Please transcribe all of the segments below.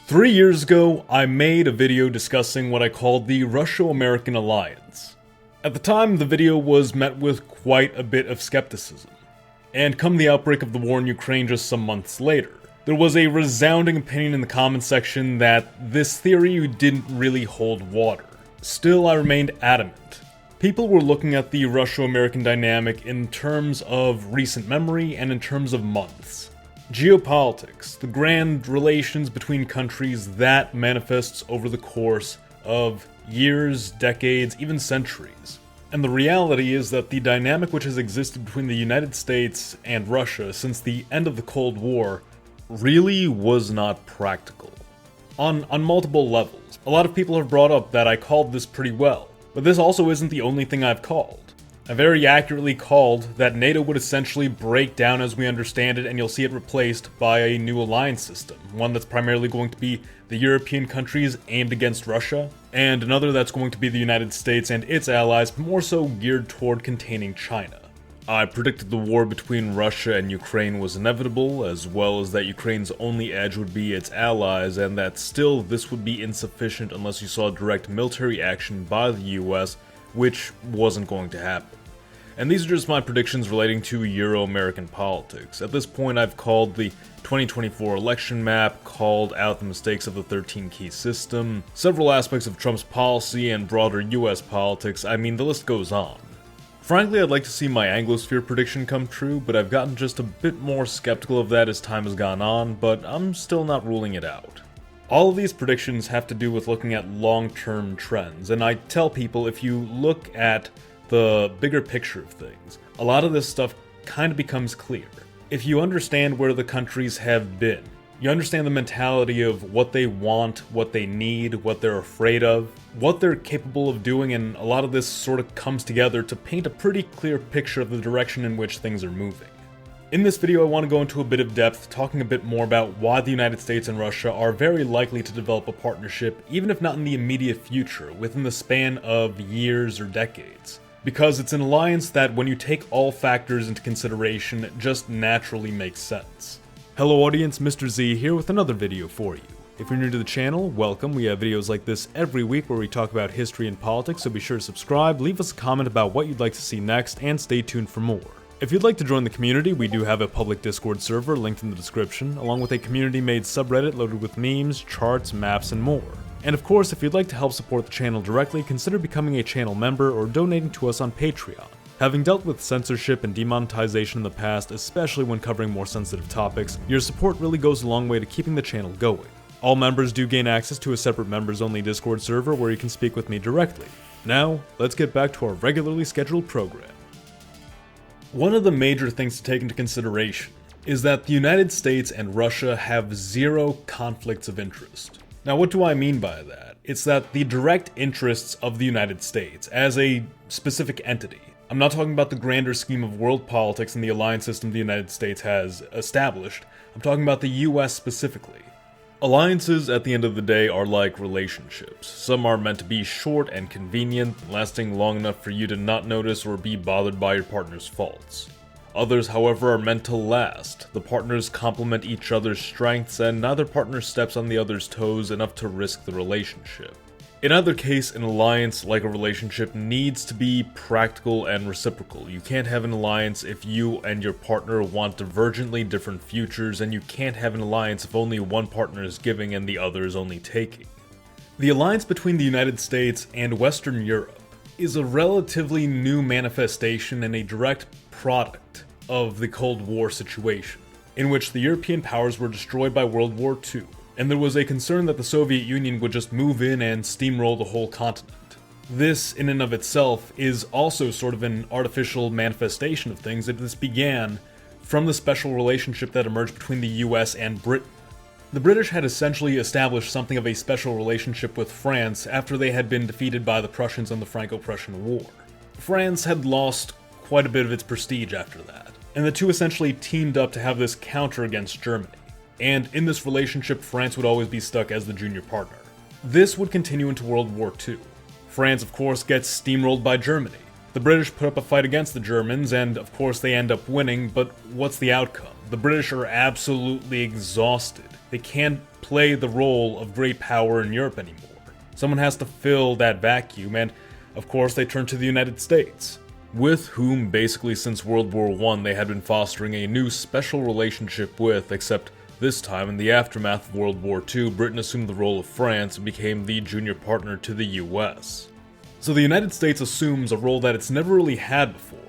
3 years ago, I made a video discussing what I called the Russo-American alliance. At the time, the video was met with quite a bit of skepticism. And come the outbreak of the war in Ukraine just some months later, there was a resounding opinion in the comments section that this theory didn't really hold water. Still, I remained adamant. People were looking at the Russo-American dynamic in terms of recent memory and in terms of months. Geopolitics, the grand relations between countries that manifests over the course of years, decades, even centuries. And the reality is that the dynamic which has existed between the United States and Russia since the end of the Cold War really was not practical. On multiple levels. A lot of people have brought up that I called this pretty well, but this also isn't the only thing I've called. I very accurately called that NATO would essentially break down as we understand it, and you'll see it replaced by a new alliance system, one that's primarily going to be the European countries aimed against Russia, and another that's going to be the United States and its allies, but more so geared toward containing China. I predicted the war between Russia and Ukraine was inevitable, as well as that Ukraine's only edge would be its allies, and that still this would be insufficient unless you saw direct military action by the US, which wasn't going to happen. And these are just my predictions relating to Euro-American politics. At this point, I've called the 2024 election map, called out the mistakes of the 13-key system, several aspects of Trump's policy and broader US politics. I mean, the list goes on. Frankly, I'd like to see my Anglosphere prediction come true, but I've gotten just a bit more skeptical of that as time has gone on, but I'm still not ruling it out. All of these predictions have to do with looking at long-term trends, and I tell people if you look at the bigger picture of things, a lot of this stuff kind of becomes clear. If you understand where the countries have been, you understand the mentality of what they want, what they need, what they're afraid of, what they're capable of doing, and a lot of this sort of comes together to paint a pretty clear picture of the direction in which things are moving. In this video, I want to go into a bit of depth, talking a bit more about why the United States and Russia are very likely to develop a partnership, even if not in the immediate future, within the span of years or decades. Because it's an alliance that, when you take all factors into consideration, just naturally makes sense. Hello audience, Mr. Z here with another video for you. If you're new to the channel, welcome. We have videos like this every week where we talk about history and politics, so be sure to subscribe, leave us a comment about what you'd like to see next, and stay tuned for more. If you'd like to join the community, we do have a public Discord server linked in the description, along with a community-made subreddit loaded with memes, charts, maps, and more. And of course, if you'd like to help support the channel directly, consider becoming a channel member or donating to us on Patreon. Having dealt with censorship and demonetization in the past, especially when covering more sensitive topics, your support really goes a long way to keeping the channel going. All members do gain access to a separate members-only Discord server where you can speak with me directly. Now, let's get back to our regularly scheduled program. One of the major things to take into consideration is that the United States and Russia have zero conflicts of interest. Now, what do I mean by that? It's that the direct interests of the United States as a specific entity. I'm not talking about the grander scheme of world politics and the alliance system the United States has established. I'm talking about the US specifically. Alliances, at the end of the day, are like relationships. Some are meant to be short and convenient, lasting long enough for you to not notice or be bothered by your partner's faults. Others, however, are meant to last. The partners complement each other's strengths, and neither partner steps on the other's toes enough to risk the relationship. In either case, an alliance, like a relationship, needs to be practical and reciprocal. You can't have an alliance if you and your partner want divergently different futures, and you can't have an alliance if only one partner is giving and the other is only taking. The alliance between the United States and Western Europe is a relatively new manifestation and a direct product of the Cold War situation, in which the European powers were destroyed by World War II, and there was a concern that the Soviet Union would just move in and steamroll the whole continent. This, in and of itself, is also sort of an artificial manifestation of things, that this began from the special relationship that emerged between the US and Britain. The British had essentially established something of a special relationship with France after they had been defeated by the Prussians in the Franco-Prussian War. France had lost quite a bit of its prestige after that, and the two essentially teamed up to have this counter against Germany. And in this relationship, France would always be stuck as the junior partner. This would continue into World War II. France, of course, gets steamrolled by Germany. The British put up a fight against the Germans, and of course they end up winning, but what's the outcome? The British are absolutely exhausted. They can't play the role of great power in Europe anymore. Someone has to fill that vacuum, and of course they turn to the United States, with whom basically since World War I they had been fostering a new special relationship with, except this time in the aftermath of World War II, Britain assumed the role of France and became the junior partner to the US. So the United States assumes a role that it's never really had before.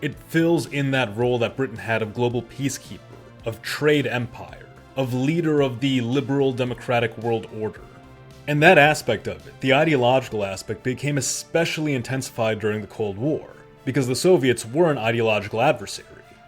It fills in that role that Britain had of global peacekeeper, of trade empire, of leader of the liberal democratic world order. And that aspect of it, the ideological aspect, became especially intensified during the Cold War, because the Soviets were an ideological adversary.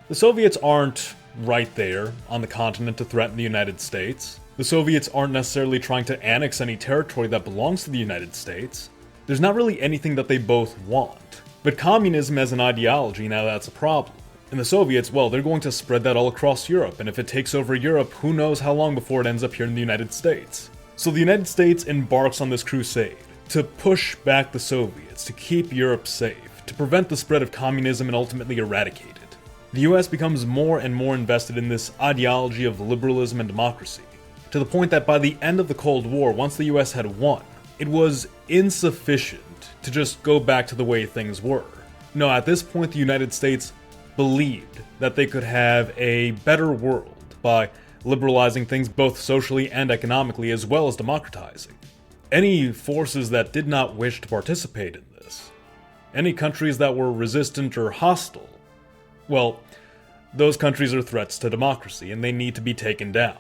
The Soviets aren't right there on the continent to threaten the United States. The Soviets aren't necessarily trying to annex any territory that belongs to the United States. There's not really anything that they both want. But communism as an ideology, now that's a problem. And the Soviets, well, they're going to spread that all across Europe, and if it takes over Europe, who knows how long before it ends up here in the United States. So the United States embarks on this crusade to push back the Soviets, to keep Europe safe, to prevent the spread of communism and ultimately eradicate it. The US becomes more and more invested in this ideology of liberalism and democracy, to the point that by the end of the Cold War, once the US had won, it was insufficient to just go back to the way things were. No, at this point the United States believed that they could have a better world by liberalizing things both socially and economically, as well as democratizing. Any forces that did not wish to participate in this, any countries that were resistant or hostile, well, those countries are threats to democracy and they need to be taken down.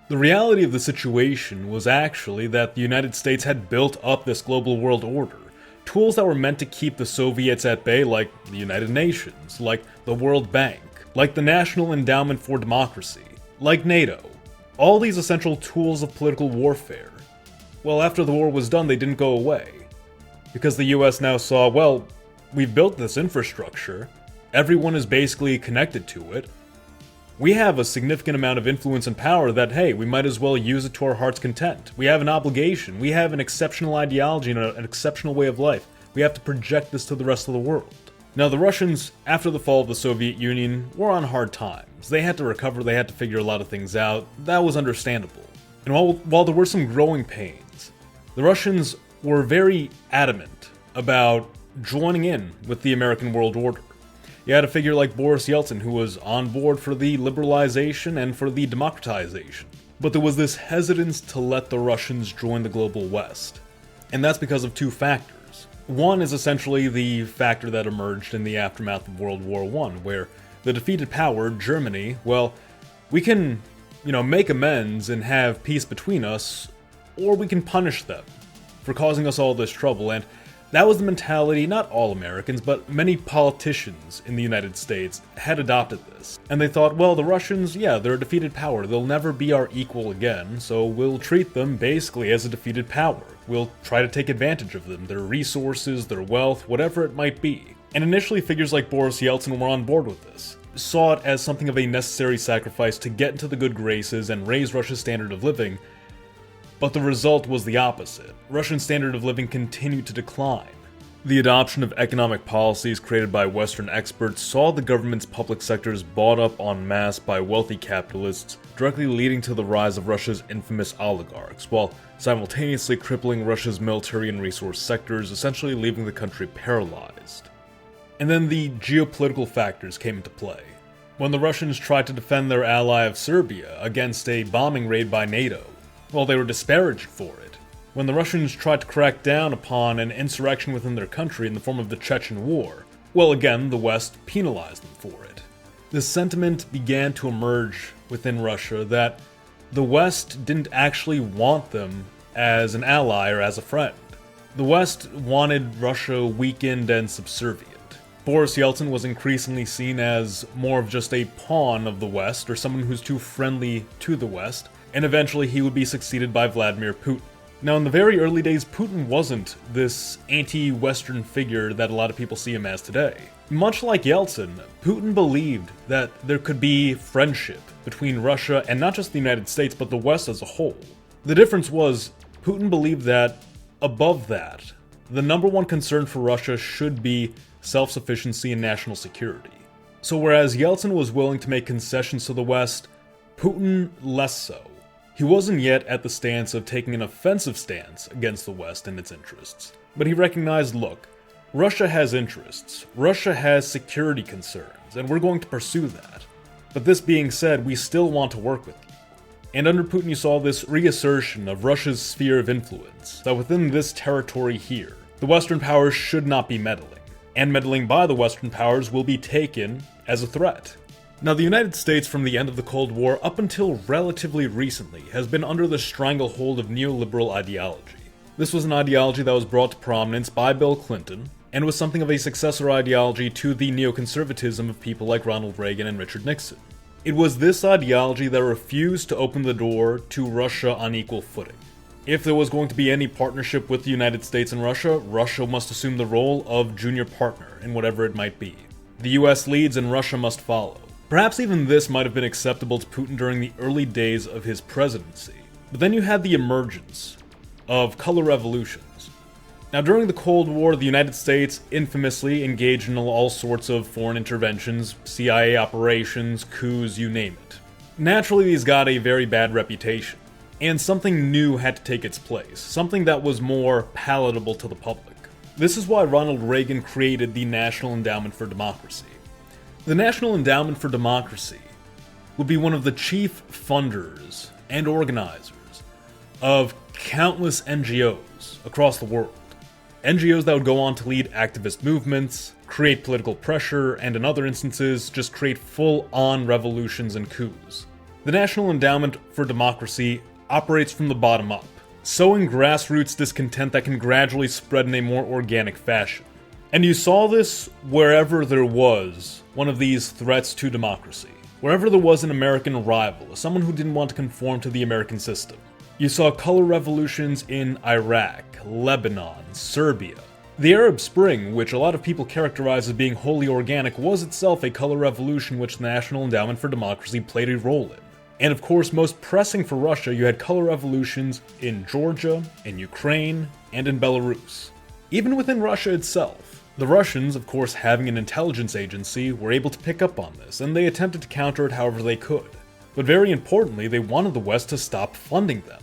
The reality of the situation was actually that the United States had built up this global world order, tools that were meant to keep the Soviets at bay, like the United Nations, like the World Bank, like the National Endowment for Democracy, like NATO. All these essential tools of political warfare. Well, after the war was done, they didn't go away. Because the US now saw, well, we've built this infrastructure, everyone is basically connected to it. We have a significant amount of influence and power that, hey, we might as well use it to our heart's content. We have an obligation. We have an exceptional ideology and an exceptional way of life. We have to project this to the rest of the world. Now, the Russians, after the fall of the Soviet Union, were on hard times. They had to recover, they had to figure a lot of things out. That was understandable. And while there were some growing pains, the Russians were very adamant about joining in with the American world order. You had a figure like Boris Yeltsin who was on board for the liberalization and for the democratization. But there was this hesitance to let the Russians join the global West. And that's because of two factors. One is essentially the factor that emerged in the aftermath of World War I, where the defeated power, Germany, well, we can, make amends and have peace between us, or we can punish them for causing us all this trouble. And that was the mentality not all Americans, but many politicians in the United States had adopted this. And they thought, well, the Russians, yeah, they're a defeated power. They'll never be our equal again, so we'll treat them basically as a defeated power. We'll try to take advantage of them, their resources, their wealth, whatever it might be. And initially, figures like Boris Yeltsin were on board with this, saw it as something of a necessary sacrifice to get into the good graces and raise Russia's standard of living. But the result was the opposite. Russian standard of living continued to decline. The adoption of economic policies created by Western experts saw the government's public sectors bought up en masse by wealthy capitalists, directly leading to the rise of Russia's infamous oligarchs, while simultaneously crippling Russia's military and resource sectors, essentially leaving the country paralyzed. And then the geopolitical factors came into play. When the Russians tried to defend their ally of Serbia against a bombing raid by NATO, well, they were disparaged for it. When the Russians tried to crack down upon an insurrection within their country in the form of the Chechen War, well, again, the West penalized them for it. The sentiment began to emerge within Russia that the West didn't actually want them as an ally or as a friend. The West wanted Russia weakened and subservient. Boris Yeltsin was increasingly seen as more of just a pawn of the West, or someone who's too friendly to the West, and eventually he would be succeeded by Vladimir Putin. Now, in the very early days, Putin wasn't this anti-Western figure that a lot of people see him as today. Much like Yeltsin, Putin believed that there could be friendship between Russia and not just the United States, but the West as a whole. The difference was, Putin believed that above that, the number one concern for Russia should be self-sufficiency and national security. So whereas Yeltsin was willing to make concessions to the West, Putin less so. He wasn't yet at the stance of taking an offensive stance against the West and its interests. But he recognized, look, Russia has interests, Russia has security concerns, and we're going to pursue that. But this being said, we still want to work with you. And under Putin you saw this reassertion of Russia's sphere of influence, that within this territory here, the Western powers should not be meddling. And meddling by the Western powers will be taken as a threat. Now, the United States from the end of the Cold War up until relatively recently has been under the stranglehold of neoliberal ideology. This was an ideology that was brought to prominence by Bill Clinton, and was something of a successor ideology to the neoconservatism of people like Ronald Reagan and Richard Nixon. It was this ideology that refused to open the door to Russia on equal footing. If there was going to be any partnership with the United States and Russia, Russia must assume the role of junior partner in whatever it might be. The US leads and Russia must follow. Perhaps even this might have been acceptable to Putin during the early days of his presidency. But then you had the emergence of color revolutions. Now, during the Cold War, the United States infamously engaged in all sorts of foreign interventions, CIA operations, coups, you name it. Naturally, these got a very bad reputation, and something new had to take its place, something that was more palatable to the public. This is why Ronald Reagan created the National Endowment for Democracy. The National Endowment for Democracy would be one of the chief funders and organizers of countless NGOs across the world. NGOs that would go on to lead activist movements, create political pressure, and in other instances, just create full-on revolutions and coups. The National Endowment for Democracy operates from the bottom up, sowing grassroots discontent that can gradually spread in a more organic fashion. And you saw this wherever there was one of these threats to democracy. Wherever there was an American rival, someone who didn't want to conform to the American system. You saw color revolutions in Iraq, Lebanon, Serbia. The Arab Spring, which a lot of people characterize as being wholly organic, was itself a color revolution which the National Endowment for Democracy played a role in. And of course, most pressing for Russia, you had color revolutions in Georgia, in Ukraine, and in Belarus. Even within Russia itself, the Russians, of course having an intelligence agency, were able to pick up on this, and they attempted to counter it however they could. But very importantly, they wanted the West to stop funding them.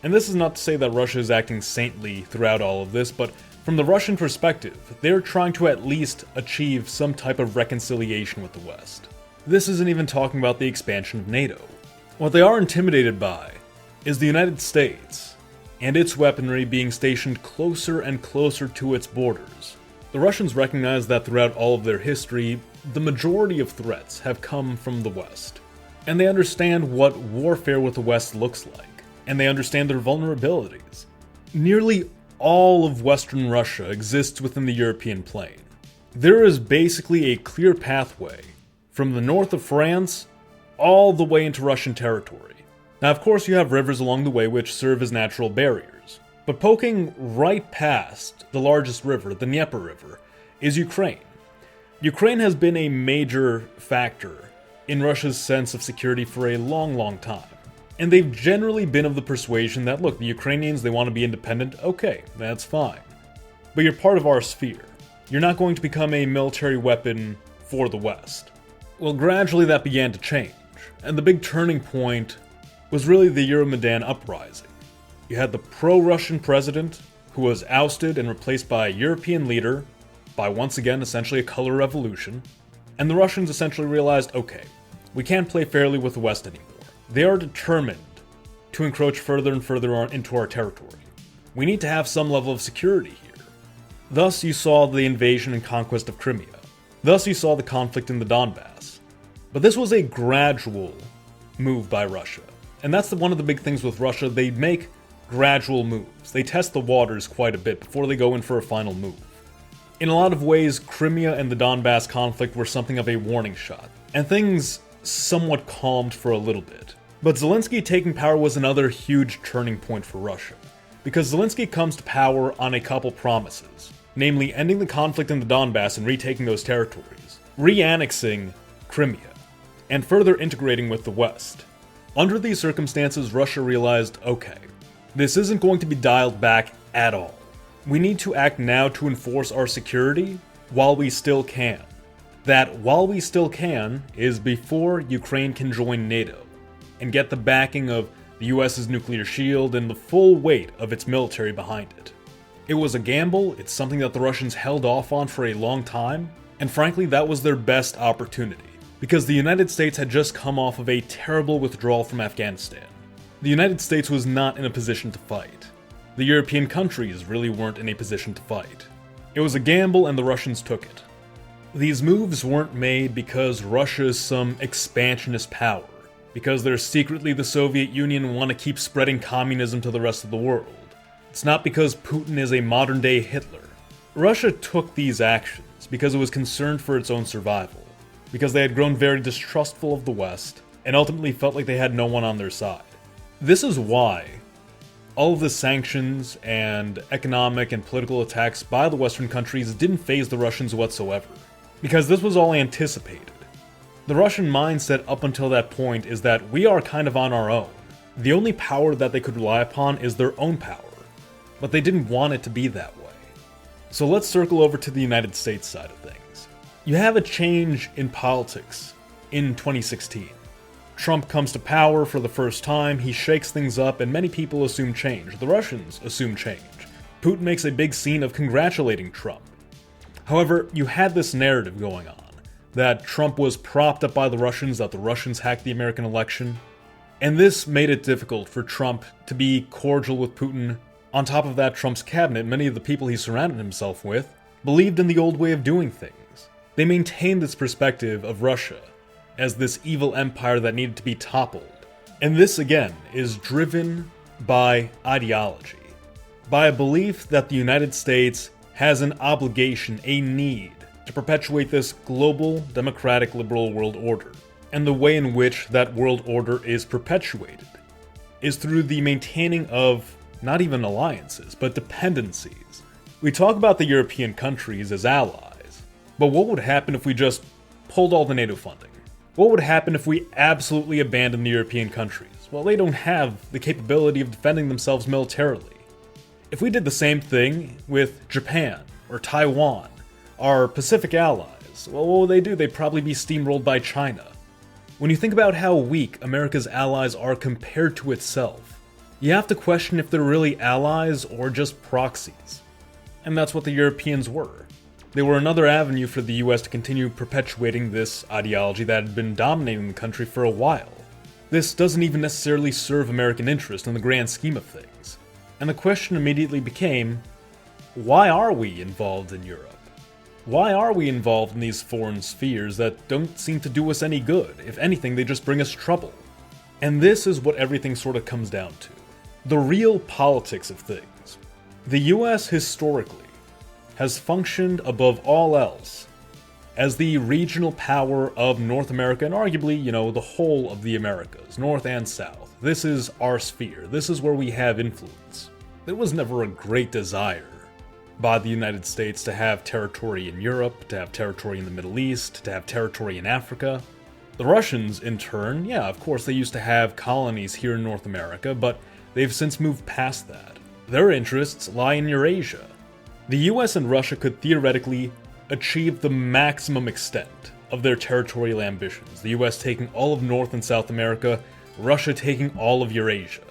And this is not to say that Russia is acting saintly throughout all of this, but from the Russian perspective, they're trying to at least achieve some type of reconciliation with the West. This isn't even talking about the expansion of NATO. What they are intimidated by is the United States and its weaponry being stationed closer and closer to its borders. The Russians recognize that throughout all of their history, the majority of threats have come from the West. And they understand what warfare with the West looks like. And they understand their vulnerabilities. Nearly all of Western Russia exists within the European plain. There is basically a clear pathway from the north of France all the way into Russian territory. Now, of course, you have rivers along the way which serve as natural barriers. But poking right past the largest river, the Dnieper River, is Ukraine. Ukraine has been a major factor in Russia's sense of security for a long, long time. And they've generally been of the persuasion that, look, the Ukrainians, they want to be independent, okay, that's fine. But you're part of our sphere. You're not going to become a military weapon for the West. Well, gradually that began to change, and the big turning point was really the Euromaidan uprising. You had the pro-Russian president, who was ousted and replaced by a European leader, by once again essentially a color revolution, and the Russians essentially realized, okay, we can't play fairly with the West anymore. They are determined to encroach further and further into our territory. We need to have some level of security here. Thus you saw the invasion and conquest of Crimea. Thus you saw the conflict in the Donbass. But this was a gradual move by Russia. And that's one of the big things with Russia. They make gradual moves. They test the waters quite a bit before they go in for a final move. In a lot of ways, Crimea and the Donbass conflict were something of a warning shot. And things somewhat calmed for a little bit. But Zelensky taking power was another huge turning point for Russia, because Zelensky comes to power on a couple promises, namely ending the conflict in the Donbass and retaking those territories, re-annexing Crimea, and further integrating with the West. Under these circumstances, Russia realized, okay, this isn't going to be dialed back at all. We need to act now to enforce our security while we still can. That while we still can is before Ukraine can join NATO and get the backing of the US's nuclear shield and the full weight of its military behind it. It was a gamble, it's something that the Russians held off on for a long time, and frankly that was their best opportunity, because the United States had just come off of a terrible withdrawal from Afghanistan. The United States was not in a position to fight. The European countries really weren't in a position to fight. It was a gamble and the Russians took it. These moves weren't made because Russia is some expansionist power, because they're secretly the Soviet Union and want to keep spreading communism to the rest of the world. It's not because Putin is a modern-day Hitler. Russia took these actions because it was concerned for its own survival, because they had grown very distrustful of the West, and ultimately felt like they had no one on their side. This is why all of the sanctions and economic and political attacks by the Western countries didn't faze the Russians whatsoever, because this was all anticipated. The Russian mindset up until that point is that we are kind of on our own. The only power that they could rely upon is their own power, but they didn't want it to be that way. So let's circle over to the United States side of things. You have a change in politics in 2016. Trump comes to power for the first time, he shakes things up, and many people assume change. The Russians assume change. Putin makes a big scene of congratulating Trump. However, you had this narrative going on, that Trump was propped up by the Russians, that the Russians hacked the American election, and this made it difficult for Trump to be cordial with Putin. On top of that, Trump's cabinet, many of the people he surrounded himself with, believed in the old way of doing things. They maintained this perspective of Russia as this evil empire that needed to be toppled. And this, again, is driven by ideology, by a belief that the United States has an obligation, a need, to perpetuate this global, democratic, liberal world order. And the way in which that world order is perpetuated is through the maintaining of not even alliances, but dependencies. We talk about the European countries as allies, but what would happen if we just pulled all the NATO funding? What would happen if we absolutely abandoned the European countries? Well, they don't have the capability of defending themselves militarily. If we did the same thing with Japan or Taiwan, our Pacific allies, well, what would they do? They'd probably be steamrolled by China. When you think about how weak America's allies are compared to itself, you have to question if they're really allies or just proxies. And that's what the Europeans were. They were another avenue for the US to continue perpetuating this ideology that had been dominating the country for a while. This doesn't even necessarily serve American interest in the grand scheme of things. And the question immediately became, why are we involved in Europe? Why are we involved in these foreign spheres that don't seem to do us any good? If anything, they just bring us trouble. And this is what everything sort of comes down to. The real politics of things. The US historically has functioned above all else as the regional power of North America and arguably, the whole of the Americas, North and South. This is our sphere. This is where we have influence. There was never a great desire by the United States to have territory in Europe, to have territory in the Middle East, to have territory in Africa. The Russians, in turn, yeah, of course they used to have colonies here in North America, but they've since moved past that. Their interests lie in Eurasia. The US and Russia could theoretically achieve the maximum extent of their territorial ambitions, the US taking all of North and South America, Russia taking all of Eurasia.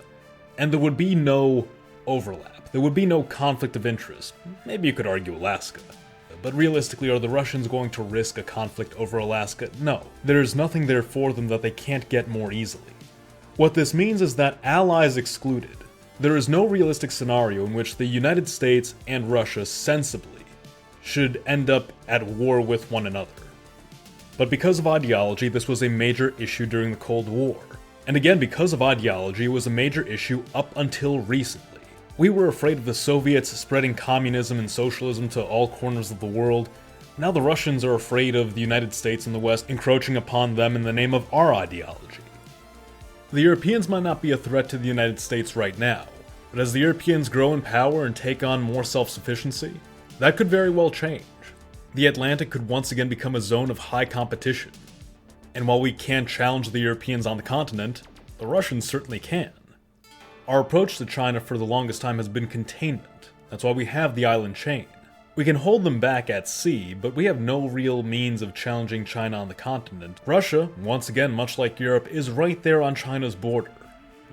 And there would be no overlap. There would be no conflict of interest. Maybe you could argue Alaska. But realistically, are the Russians going to risk a conflict over Alaska? No. There's nothing there for them that they can't get more easily. What this means is that allies excluded, there is no realistic scenario in which the United States and Russia sensibly should end up at war with one another. But because of ideology, this was a major issue during the Cold War. And again, because of ideology, it was a major issue up until recently. We were afraid of the Soviets spreading communism and socialism to all corners of the world. Now the Russians are afraid of the United States and the West encroaching upon them in the name of our ideology. The Europeans might not be a threat to the United States right now, but as the Europeans grow in power and take on more self-sufficiency, that could very well change. The Atlantic could once again become a zone of high competition. And while we can't challenge the Europeans on the continent, the Russians certainly can. Our approach to China for the longest time has been containment. That's why we have the island chain. We can hold them back at sea, but we have no real means of challenging China on the continent. Russia, once again, much like Europe, is right there on China's border.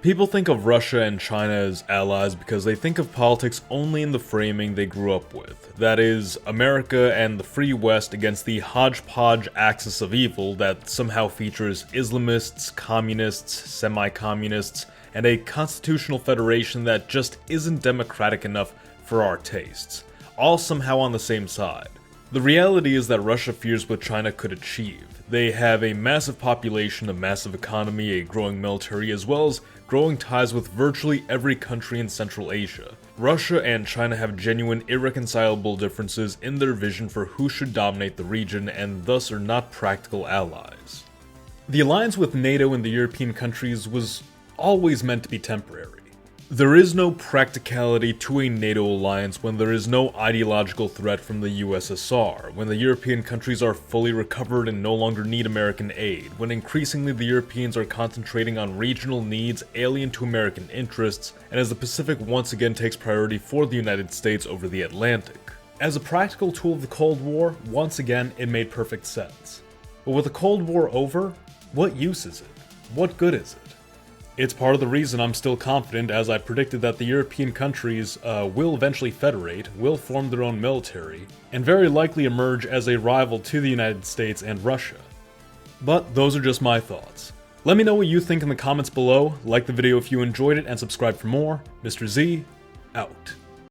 People think of Russia and China as allies because they think of politics only in the framing they grew up with. That is, America and the Free West against the hodgepodge axis of evil that somehow features Islamists, communists, semi-communists, and a constitutional federation that just isn't democratic enough for our tastes, all somehow on the same side. The reality is that Russia fears what China could achieve. They have a massive population, a massive economy, a growing military, as well as growing ties with virtually every country in Central Asia. Russia and China have genuine irreconcilable differences in their vision for who should dominate the region and thus are not practical allies. The alliance with NATO and the European countries was always meant to be temporary. There is no practicality to a NATO alliance when there is no ideological threat from the USSR, when the European countries are fully recovered and no longer need American aid, when increasingly the Europeans are concentrating on regional needs alien to American interests, and as the Pacific once again takes priority for the United States over the Atlantic. As a practical tool of the Cold War, once again it made perfect sense. But with the Cold War over, what use is it? What good is it? It's part of the reason I'm still confident, as I predicted that the European countries will eventually federate, will form their own military, and very likely emerge as a rival to the United States and Russia. But those are just my thoughts. Let me know what you think in the comments below, like the video if you enjoyed it, and subscribe for more. Mr. Z, out.